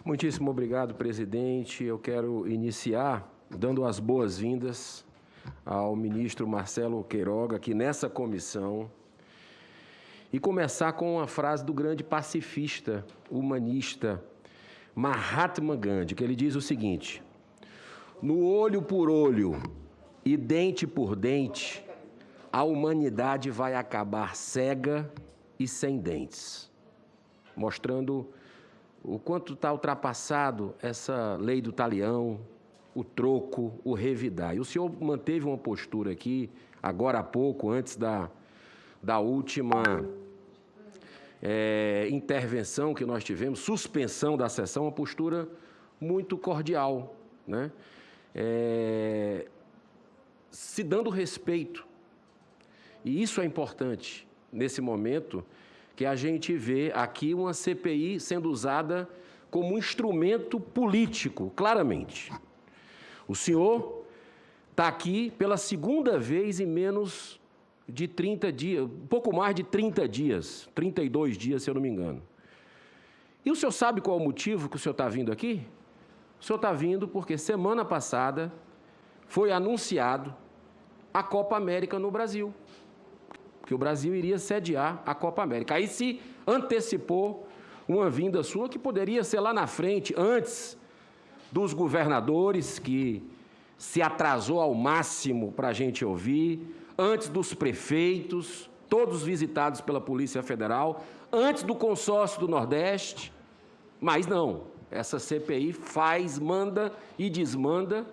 Muitíssimo obrigado, presidente. Eu quero iniciar dando as boas-vindas ao ministro Marcelo Queiroga, aqui nessa comissão, e começar com uma frase do grande pacifista, humanista, Mahatma Gandhi, que ele diz o seguinte: no olho por olho e dente por dente, a humanidade vai acabar cega e sem dentes, mostrando o quanto está ultrapassado essa lei do talião, o troco, o revidar. E o senhor manteve uma postura aqui, agora há pouco, antes da última intervenção que nós tivemos, suspensão da sessão, uma postura muito cordial, né? Se dando respeito. E isso é importante nesse momento, que a gente vê aqui uma CPI sendo usada como um instrumento político, claramente. O senhor está aqui pela segunda vez em menos de 30 dias, um pouco mais de 30 dias, 32 dias, se eu não me engano. E o senhor sabe qual é o motivo que o senhor está vindo aqui? O senhor está vindo porque semana passada foi anunciado a Copa América no Brasil, que o Brasil iria sediar a Copa América. Aí se antecipou uma vinda sua que poderia ser lá na frente, antes dos governadores, que se atrasou ao máximo para a gente ouvir, antes dos prefeitos, todos visitados pela Polícia Federal, antes do consórcio do Nordeste. Mas não, essa CPI faz, manda e desmanda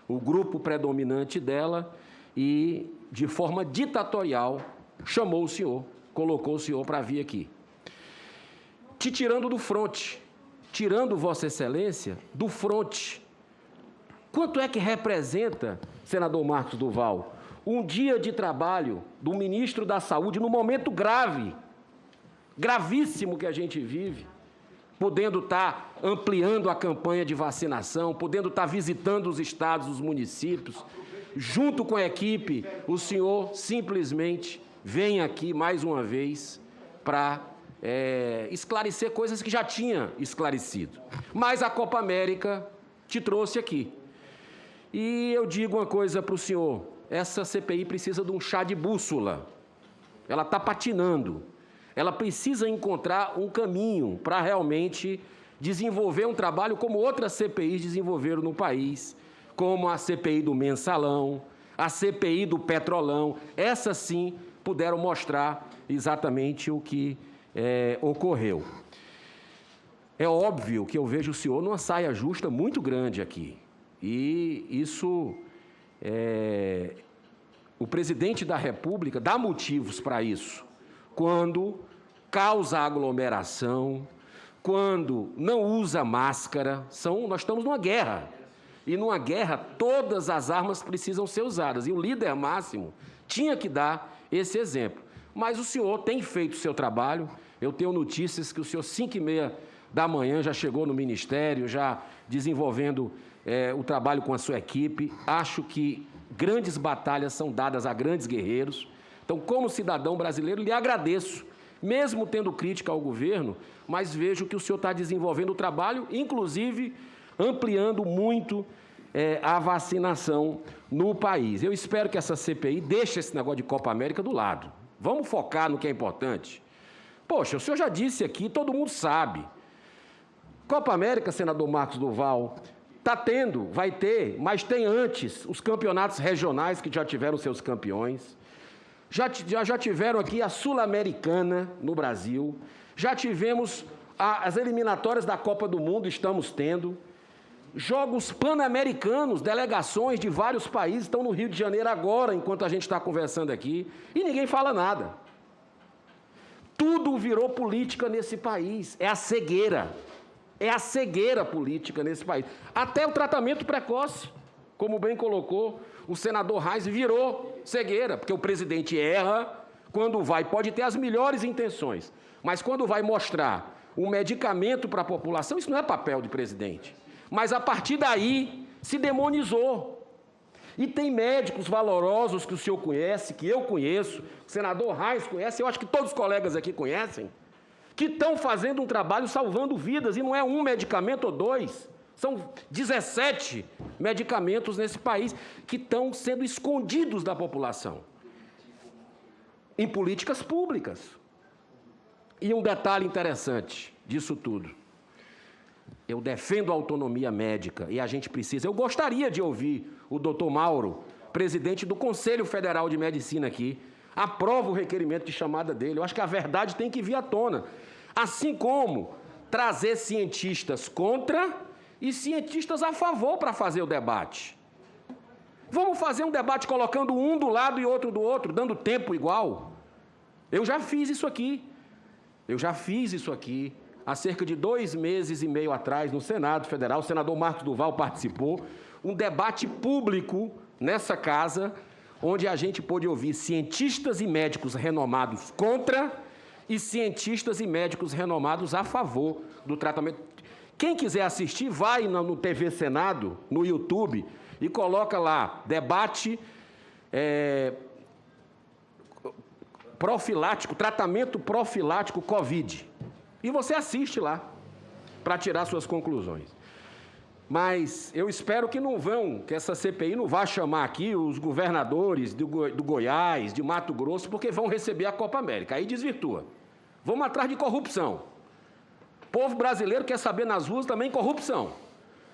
o grupo predominante dela e, de forma ditatorial, chamou o senhor, colocou o senhor para vir aqui. Te tirando do fronte, tirando Vossa Excelência do fronte. Quanto é que representa, senador Marcos Duval, um dia de trabalho do ministro da Saúde no momento grave, gravíssimo que a gente vive, podendo estar ampliando a campanha de vacinação, podendo estar visitando os estados, os municípios, junto com a equipe, o senhor simplesmente vem aqui mais uma vez para esclarecer coisas que já tinha esclarecido. Mas a Copa América te trouxe aqui. E eu digo uma coisa para o senhor, essa CPI precisa de um chá de bússola. Ela está patinando. Ela precisa encontrar um caminho para realmente desenvolver um trabalho como outras CPIs desenvolveram no país, como a CPI do Mensalão, a CPI do Petrolão. Essas sim puderam mostrar exatamente o que ocorreu. É óbvio que eu vejo o senhor numa saia justa muito grande aqui. E isso, o presidente da República dá motivos para isso, quando causa aglomeração, quando não usa máscara. Nós estamos numa guerra. E numa guerra, todas as armas precisam ser usadas. E o líder máximo tinha que dar esse exemplo. Mas o senhor tem feito o seu trabalho. Eu tenho notícias que o senhor, 5h30 da manhã, já chegou no Ministério, já desenvolvendo o trabalho com a sua equipe. Acho que grandes batalhas são dadas a grandes guerreiros. Então, como cidadão brasileiro, lhe agradeço, mesmo tendo crítica ao governo, mas vejo que o senhor está desenvolvendo o trabalho, inclusive ampliando muito a vacinação no país. Eu espero que essa CPI deixe esse negócio de Copa América do lado. Vamos focar no que é importante. Poxa, o senhor já disse aqui, todo mundo sabe. Copa América, senador Marcos Duval, está tendo, vai ter, mas tem antes os campeonatos regionais que já tiveram seus campeões. Já tiveram aqui a Sul-Americana no Brasil. Já tivemos as eliminatórias da Copa do Mundo, estamos tendo. Jogos pan-americanos, delegações de vários países estão no Rio de Janeiro agora, enquanto a gente está conversando aqui, e ninguém fala nada. Tudo virou política nesse país. É a cegueira política nesse país. Até o tratamento precoce, como bem colocou o senador Reis, virou cegueira, porque o presidente erra quando pode ter as melhores intenções, mas quando vai mostrar um medicamento para a população, isso não é papel de presidente. Mas, a partir daí, se demonizou. E tem médicos valorosos que o senhor conhece, que eu conheço, o senador Reis conhece, eu acho que todos os colegas aqui conhecem, que estão fazendo um trabalho salvando vidas, e não é um medicamento ou dois, são 17 medicamentos nesse país que estão sendo escondidos da população, em políticas públicas. E um detalhe interessante disso tudo, eu defendo a autonomia médica e a gente precisa, eu gostaria de ouvir o doutor Mauro, presidente do Conselho Federal de Medicina aqui, aprova o requerimento de chamada dele. Eu acho que a verdade tem que vir à tona. Assim como trazer cientistas contra e cientistas a favor para fazer o debate. Vamos fazer um debate colocando um do lado e outro do outro, dando tempo igual. Eu já fiz isso aqui. Há cerca de 2 meses e meio atrás, no Senado Federal, o senador Marcos Duval participou, um debate público nessa casa, onde a gente pôde ouvir cientistas e médicos renomados contra e cientistas e médicos renomados a favor do tratamento. Quem quiser assistir, vai no TV Senado, no YouTube, e coloca lá, debate profilático, tratamento profilático Covid. E você assiste lá, para tirar suas conclusões. Mas eu espero que que essa CPI não vá chamar aqui os governadores do Goiás, de Mato Grosso, porque vão receber a Copa América. Aí desvirtua. Vamos atrás de corrupção. O povo brasileiro quer saber nas ruas também corrupção.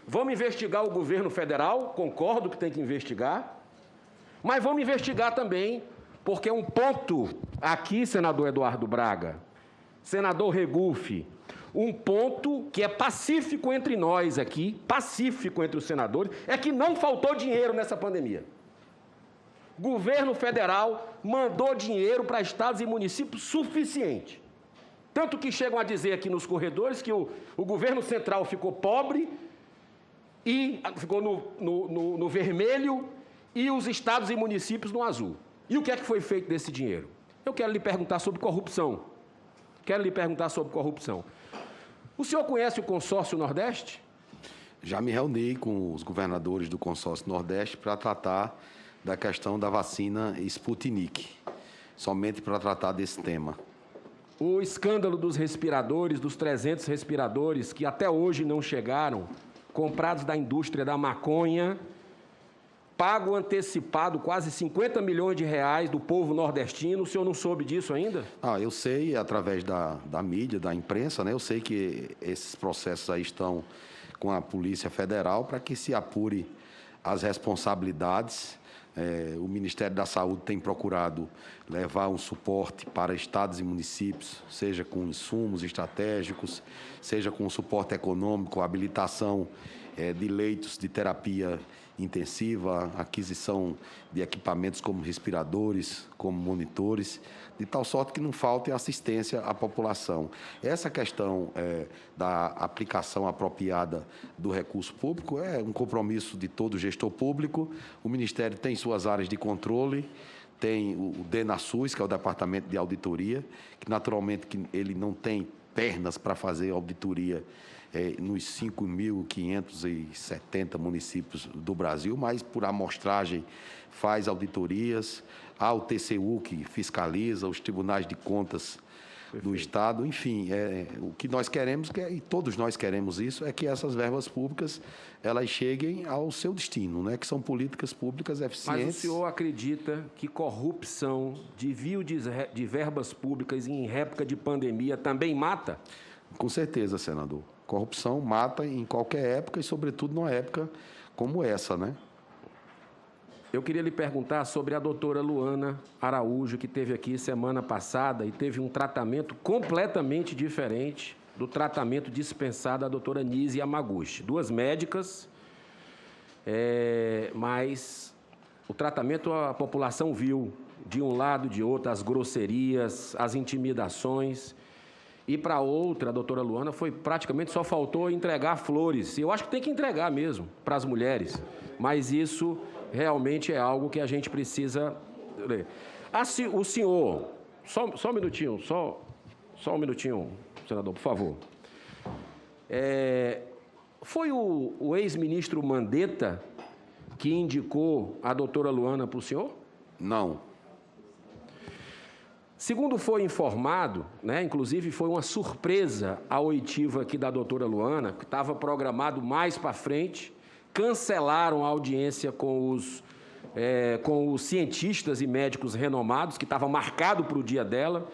Vamos investigar o governo federal, concordo que tem que investigar, mas vamos investigar também, porque um ponto aqui, senador Eduardo Braga, senador Regufe, um ponto que é pacífico entre nós aqui, pacífico entre os senadores, é que não faltou dinheiro nessa pandemia. O governo federal mandou dinheiro para estados e municípios suficiente. Tanto que chegam a dizer aqui nos corredores que o governo central ficou pobre e ficou no vermelho e os estados e municípios no azul. E o que é que foi feito desse dinheiro? Eu quero lhe perguntar sobre corrupção. O senhor conhece o Consórcio Nordeste? Já me reuni com os governadores do Consórcio Nordeste para tratar da questão da vacina Sputnik, somente para tratar desse tema. O escândalo dos respiradores, dos 300 respiradores que até hoje não chegaram, comprados da indústria da maconha, pago antecipado, quase 50 milhões de reais do povo nordestino. O senhor não soube disso ainda? Eu sei, através da mídia, da imprensa, né? Eu sei que esses processos aí estão com a Polícia Federal para que se apure as responsabilidades. O Ministério da Saúde tem procurado levar um suporte para estados e municípios, seja com insumos estratégicos, seja com suporte econômico, habilitação de leitos de terapia intensiva, aquisição de equipamentos como respiradores, como monitores, de tal sorte que não falte assistência à população. Essa questão da aplicação apropriada do recurso público é um compromisso de todo gestor público. O Ministério tem suas áreas de controle, tem o DENASUS, que é o Departamento de Auditoria, que naturalmente ele não tem pernas para fazer auditoria nos 5.570 municípios do Brasil, mas por amostragem faz auditorias, há o TCU que fiscaliza, os tribunais de contas do Estado, enfim, o que nós queremos, e todos nós queremos isso, é que essas verbas públicas elas cheguem ao seu destino, né? Que são políticas públicas eficientes. Mas o senhor acredita que corrupção, desvio de verbas públicas em época de pandemia também mata? Com certeza, senador. Corrupção mata em qualquer época e, sobretudo, numa época como essa, né? Eu queria lhe perguntar sobre a doutora Luana Araújo, que esteve aqui semana passada e teve um tratamento completamente diferente do tratamento dispensado à doutora Nise Yamaguchi. 2 médicas, mas o tratamento a população viu de um lado e de outro, as grosserias, as intimidações. E para outra, a doutora Luana, praticamente só faltou entregar flores. Eu acho que tem que entregar mesmo para as mulheres, mas isso realmente é algo que a gente precisa ler. O senhor, só um minutinho, só um minutinho, senador, por favor. Foi o ex-ministro Mandetta que indicou a doutora Luana para o senhor? Não. Segundo foi informado, né, inclusive foi uma surpresa a oitiva aqui da doutora Luana, que estava programado mais para frente, cancelaram a audiência com os cientistas e médicos renomados, que estava marcado para o dia dela,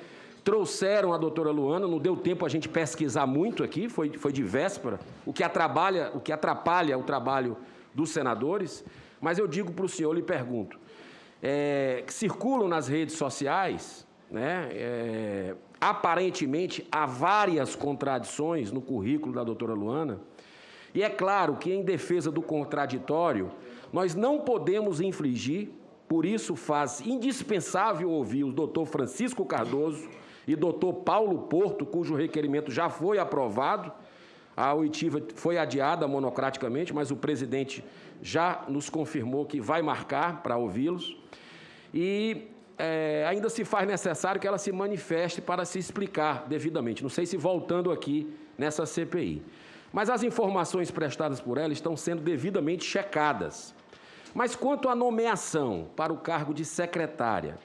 trouxeram a doutora Luana, não deu tempo a gente pesquisar muito aqui, foi de véspera, o que atrapalha o trabalho dos senadores, mas eu digo para o senhor, lhe pergunto, que circulam nas redes sociais, né, aparentemente há várias contradições no currículo da doutora Luana, e é claro que em defesa do contraditório, nós não podemos infligir, por isso faz indispensável ouvir o doutor Francisco Cardoso e doutor Paulo Porto, cujo requerimento já foi aprovado. A oitiva foi adiada monocraticamente, mas o presidente já nos confirmou que vai marcar para ouvi-los. E ainda se faz necessário que ela se manifeste para se explicar devidamente. Não sei se voltando aqui nessa CPI. Mas as informações prestadas por ela estão sendo devidamente checadas. Mas quanto à nomeação para o cargo de secretária,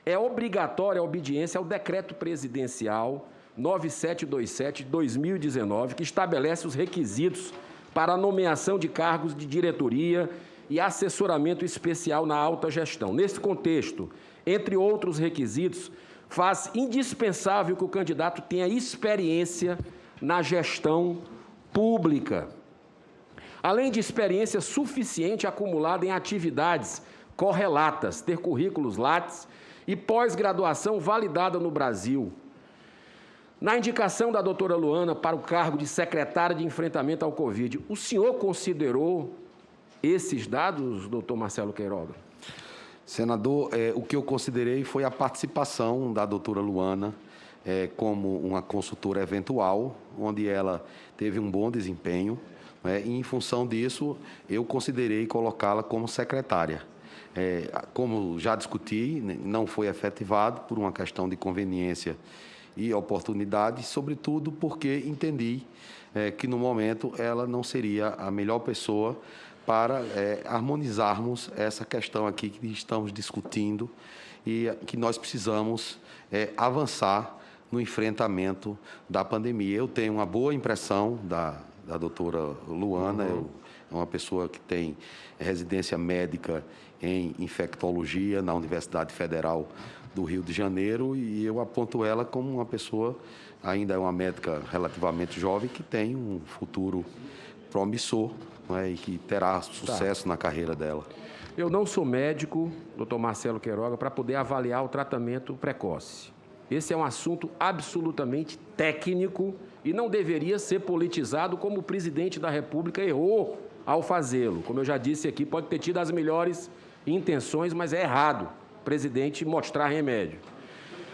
é obrigatória a obediência ao decreto presidencial 9727 de 2019, que estabelece os requisitos para a nomeação de cargos de diretoria e assessoramento especial na alta gestão. Nesse contexto, entre outros requisitos, faz indispensável que o candidato tenha experiência na gestão pública, além de experiência suficiente acumulada em atividades correlatas, ter currículos Lattes e pós-graduação validada no Brasil. Na indicação da doutora Luana para o cargo de secretária de enfrentamento ao Covid, o senhor considerou esses dados, doutor Marcelo Queiroga? Senador, o que eu considerei foi a participação da doutora Luana como uma consultora eventual, onde ela teve um bom desempenho, e, em função disso, eu considerei colocá-la como secretária. Como já discuti, não foi efetivado por uma questão de conveniência e oportunidade, sobretudo porque entendi que, no momento, ela não seria a melhor pessoa para harmonizarmos essa questão aqui que estamos discutindo e que nós precisamos avançar no enfrentamento da pandemia. Eu tenho uma boa impressão da doutora Luana, é uma pessoa que tem residência médica em infectologia na Universidade Federal do Rio de Janeiro e eu aponto ela como uma pessoa, ainda é uma médica relativamente jovem, que tem um futuro promissor, e que terá sucesso na carreira dela. Eu não sou médico, doutor Marcelo Queiroga, para poder avaliar o tratamento precoce. Esse é um assunto absolutamente técnico e não deveria ser politizado como o presidente da República errou ao fazê-lo. Como eu já disse aqui, pode ter tido as melhores intenções, mas é errado o presidente mostrar remédio.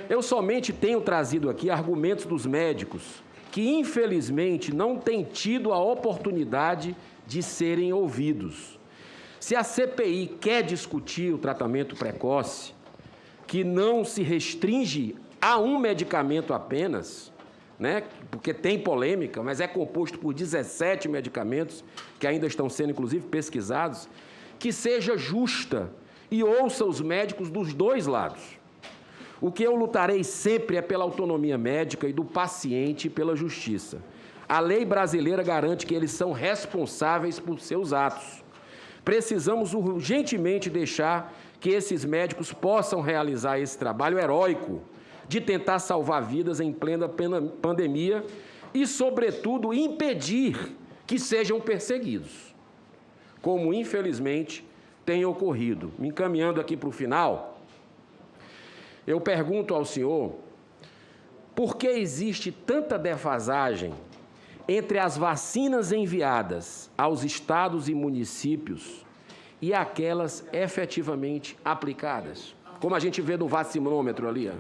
Eu somente tenho trazido aqui argumentos dos médicos que, infelizmente, não têm tido a oportunidade de serem ouvidos. Se a CPI quer discutir o tratamento precoce, que não se restringe a um medicamento apenas, porque tem polêmica, mas é composto por 17 medicamentos que ainda estão sendo, inclusive, pesquisados, que seja justa e ouça os médicos dos dois lados. O que eu lutarei sempre é pela autonomia médica e do paciente e pela justiça. A lei brasileira garante que eles são responsáveis por seus atos. Precisamos urgentemente deixar que esses médicos possam realizar esse trabalho heróico de tentar salvar vidas em plena pandemia e, sobretudo, impedir que sejam perseguidos, como, infelizmente, tem ocorrido. Me encaminhando aqui para o final, eu pergunto ao senhor por que existe tanta defasagem entre as vacinas enviadas aos estados e municípios e aquelas efetivamente aplicadas, como a gente vê no vacinômetro ali.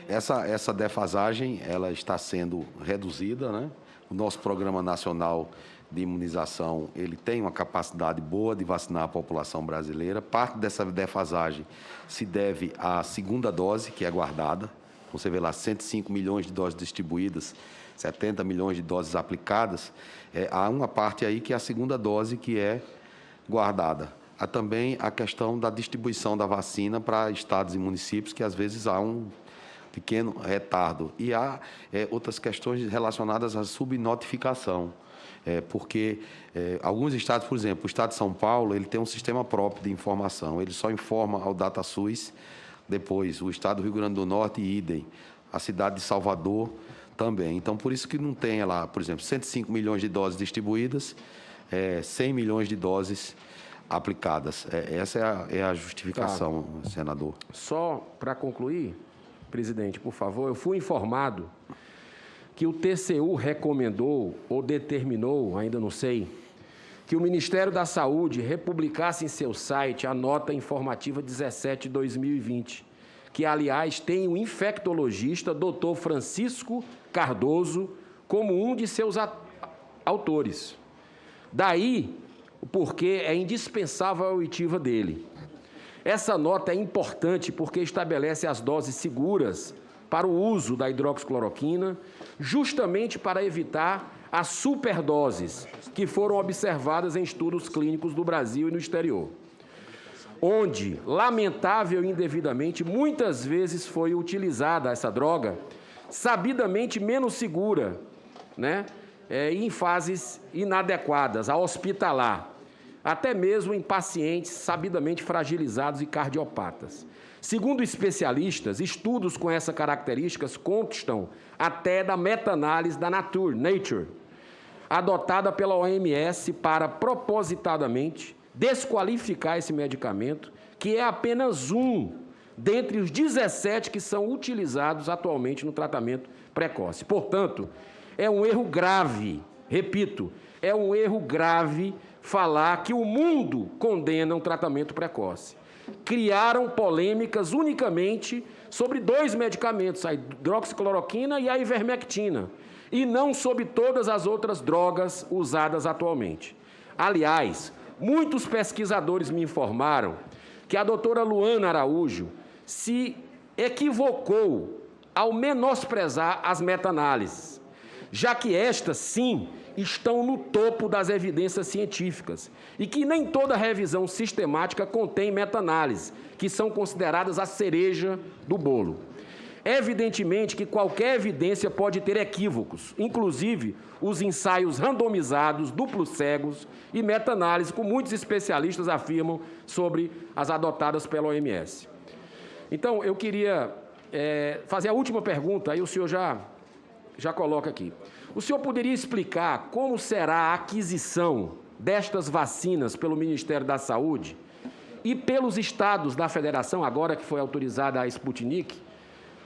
Essa defasagem ela está sendo reduzida, O nosso Programa Nacional de Imunização ele tem uma capacidade boa de vacinar a população brasileira. Parte dessa defasagem se deve à segunda dose, que é guardada. Você vê lá 105 milhões de doses distribuídas, 70 milhões de doses aplicadas. Há uma parte aí que é a segunda dose que é guardada. Há também a questão da distribuição da vacina para estados e municípios, que às vezes há pequeno retardo. E há outras questões relacionadas à subnotificação, porque alguns estados, por exemplo, o estado de São Paulo, ele tem um sistema próprio de informação, ele só informa ao DataSUS depois, o estado do Rio Grande do Norte, idem, a cidade de Salvador também. Então, por isso que não tem lá, por exemplo, 105 milhões de doses distribuídas, 100 milhões de doses aplicadas. Essa é a justificação, senador. Só para concluir, presidente, por favor, eu fui informado que o TCU recomendou ou determinou, ainda não sei, que o Ministério da Saúde republicasse em seu site a nota informativa 17 de 2020, que, aliás, tem o infectologista Dr. Francisco Cardoso como um de seus autores. Daí, porque é indispensável a oitiva dele. Essa nota é importante porque estabelece as doses seguras para o uso da hidroxicloroquina, justamente para evitar as superdoses que foram observadas em estudos clínicos do Brasil e no exterior, onde, lamentável e indevidamente, muitas vezes foi utilizada essa droga, sabidamente menos segura, né? Em fases inadequadas, a hospitalar, até mesmo em pacientes sabidamente fragilizados e cardiopatas. Segundo especialistas, estudos com essas características constam até da meta-análise da Nature, adotada pela OMS para, propositadamente, desqualificar esse medicamento, que é apenas um dentre os 17 que são utilizados atualmente no tratamento precoce. Portanto, é um erro grave, repito, é um erro grave falar que o mundo condena um tratamento precoce. Criaram polêmicas unicamente sobre 2 medicamentos, a hidroxicloroquina e a ivermectina, e não sobre todas as outras drogas usadas atualmente. Aliás, muitos pesquisadores me informaram que a doutora Luana Araújo se equivocou ao menosprezar as meta-análises, já que estas, sim, estão no topo das evidências científicas e que nem toda revisão sistemática contém meta-análise, que são consideradas a cereja do bolo. Evidentemente que qualquer evidência pode ter equívocos, inclusive os ensaios randomizados, duplos cegos e meta-análise, como muitos especialistas afirmam sobre as adotadas pela OMS. Então, eu queria fazer a última pergunta, aí o senhor já coloca aqui. O senhor poderia explicar como será a aquisição destas vacinas pelo Ministério da Saúde e pelos estados da federação, agora que foi autorizada a Sputnik,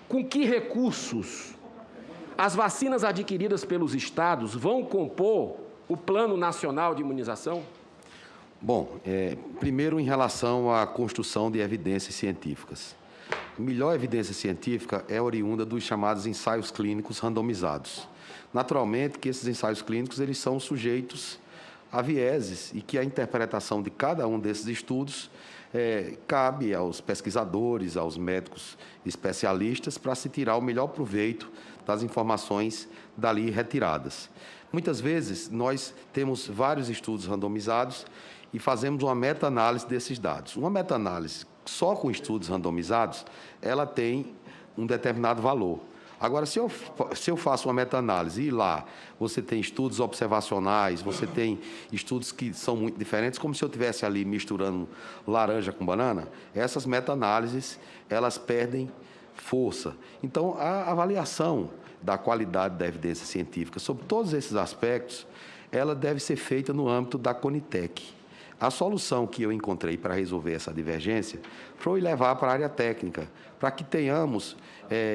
com que recursos as vacinas adquiridas pelos estados vão compor o Plano Nacional de Imunização? Bom, primeiro em relação à construção de evidências científicas. A melhor evidência científica é oriunda dos chamados ensaios clínicos randomizados. Naturalmente que esses ensaios clínicos eles são sujeitos a vieses e que a interpretação de cada um desses estudos cabe aos pesquisadores, aos médicos especialistas para se tirar o melhor proveito das informações dali retiradas. Muitas vezes nós temos vários estudos randomizados e fazemos uma meta-análise desses dados. Uma meta-análise só com estudos randomizados, ela tem um determinado valor. Agora, se eu faço uma meta-análise e lá você tem estudos observacionais, você tem estudos que são muito diferentes, como se eu estivesse ali misturando laranja com banana, essas meta-análises, elas perdem força. Então, a avaliação da qualidade da evidência científica sobre todos esses aspectos, ela deve ser feita no âmbito da Conitec. A solução que eu encontrei para resolver essa divergência foi levar para a área técnica, para que tenhamos,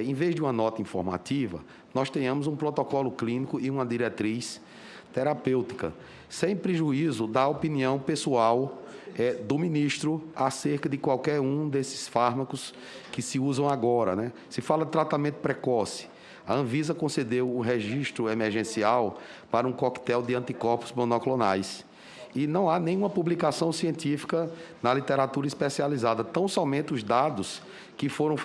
em vez de uma nota informativa, nós tenhamos um protocolo clínico e uma diretriz terapêutica, sem prejuízo da opinião pessoal do ministro acerca de qualquer um desses fármacos que se usam agora, né? Se fala de tratamento precoce. A Anvisa concedeu o registro emergencial para um coquetel de anticorpos monoclonais. e não há nenhuma publicação científica na literatura especializada, tão somente os dados que foram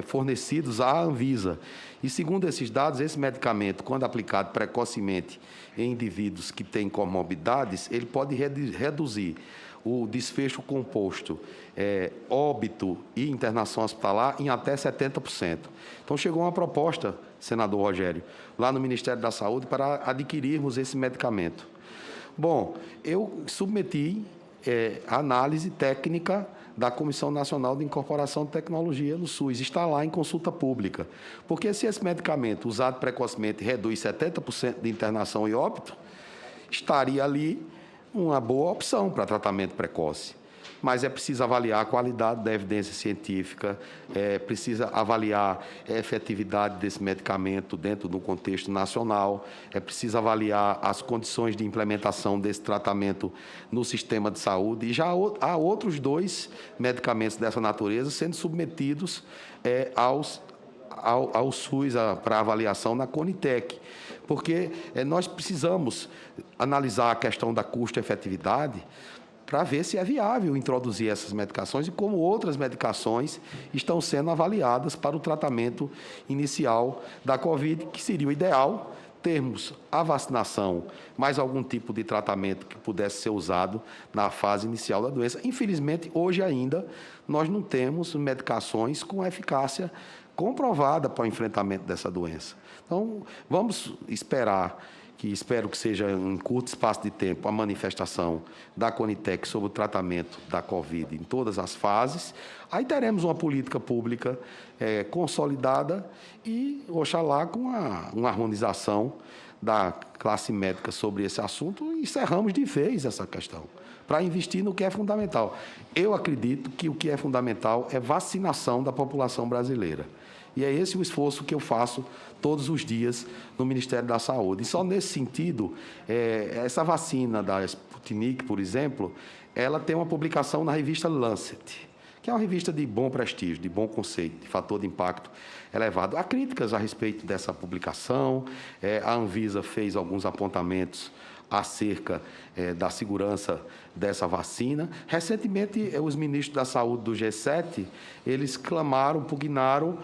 fornecidos à Anvisa. E, segundo esses dados, esse medicamento, quando aplicado precocemente em indivíduos que têm comorbidades, ele pode reduzir o desfecho composto, óbito e internação hospitalar em até 70%. Então, chegou uma proposta, senador Rogério, lá no Ministério da Saúde para adquirirmos esse medicamento. Bom, eu submeti a análise técnica da Comissão Nacional de Incorporação de Tecnologia no SUS. Está lá em consulta pública. Porque se esse medicamento usado precocemente reduz 70% de internação e óbito, estaria ali uma boa opção para tratamento precoce. Mas é preciso avaliar a qualidade da evidência científica, precisa avaliar a efetividade desse medicamento dentro do contexto nacional, é preciso avaliar as condições de implementação desse tratamento no sistema de saúde. E já há outros 2 medicamentos dessa natureza sendo submetidos ao SUS para avaliação na Conitec, porque nós precisamos analisar a questão da custo-efetividade para ver se é viável introduzir essas medicações e como outras medicações estão sendo avaliadas para o tratamento inicial da Covid, que seria o ideal termos a vacinação, mais algum tipo de tratamento que pudesse ser usado na fase inicial da doença. Infelizmente, hoje ainda, nós não temos medicações com eficácia comprovada para o enfrentamento dessa doença. Então, vamos esperar, espero que seja em curto espaço de tempo, a manifestação da Conitec sobre o tratamento da Covid em todas as fases. Aí teremos uma política pública consolidada e, oxalá, com uma harmonização da classe médica sobre esse assunto, e encerramos de vez essa questão, para investir no que é fundamental. Eu acredito que o que é fundamental é vacinação da população brasileira. E é esse o esforço que eu faço todos os dias no Ministério da Saúde. E só nesse sentido, essa vacina da Sputnik, por exemplo, ela tem uma publicação na revista Lancet, que é uma revista de bom prestígio, de bom conceito, de fator de impacto elevado. Há críticas a respeito dessa publicação, a Anvisa fez alguns apontamentos acerca da segurança dessa vacina. Recentemente, os ministros da Saúde do G7, eles pugnaram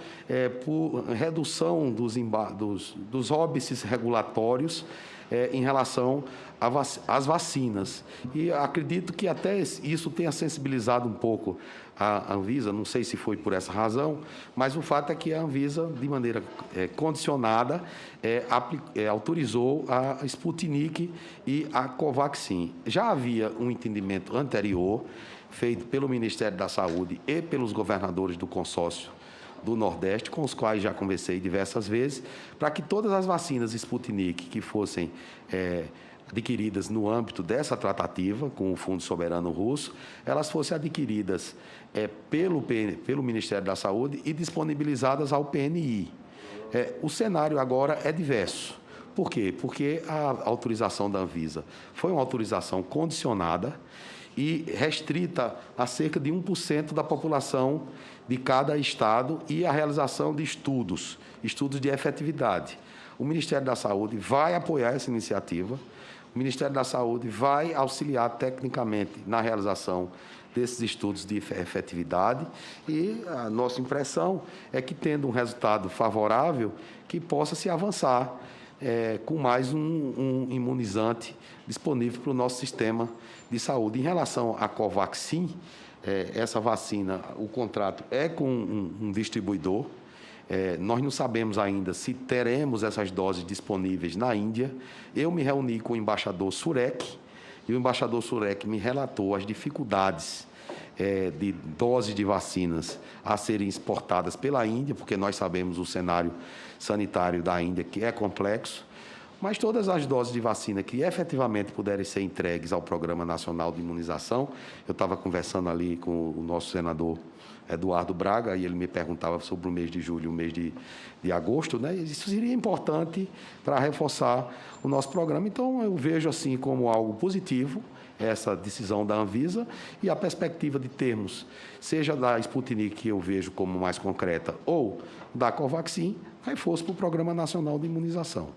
por redução dos óbices regulatórios em relação às vacinas. E acredito que até isso tenha sensibilizado um pouco a Anvisa, não sei se foi por essa razão, mas o fato é que a Anvisa, de maneira condicionada, autorizou a Sputnik e a Covaxin. Já havia um entendimento anterior, feito pelo Ministério da Saúde e pelos governadores do consórcio do Nordeste, com os quais já conversei diversas vezes, para que todas as vacinas Sputnik que fossem adquiridas no âmbito dessa tratativa com o Fundo Soberano Russo, elas fossem adquiridas pelo Ministério da Saúde e disponibilizadas ao PNI. O cenário agora é diverso. Por quê? Porque a autorização da Anvisa foi uma autorização condicionada e restrita a cerca de 1% da população de cada estado e a realização de estudos de efetividade. O Ministério da Saúde vai apoiar essa iniciativa, o Ministério da Saúde vai auxiliar tecnicamente na realização desses estudos de efetividade e a nossa impressão é que, tendo um resultado favorável, que possa se avançar com mais um imunizante disponível para o nosso sistema de saúde. Em relação à Covaxin, essa vacina, o contrato é com um distribuidor. Nós não sabemos ainda se teremos essas doses disponíveis na Índia. Eu me reuni com o embaixador Surek e o embaixador Surek me relatou as dificuldades de doses de vacinas a serem exportadas pela Índia, porque nós sabemos o cenário sanitário da Índia, que é complexo, mas todas as doses de vacina que efetivamente puderem ser entregues ao Programa Nacional de Imunização, eu estava conversando ali com o nosso senador Eduardo Braga, e ele me perguntava sobre o mês de julho e o mês de agosto, né? Isso seria importante para reforçar o nosso programa. Então, eu vejo assim como algo positivo essa decisão da Anvisa e a perspectiva de termos, seja da Sputnik, que eu vejo como mais concreta, ou da Covaxin, reforço para o Programa Nacional de Imunização.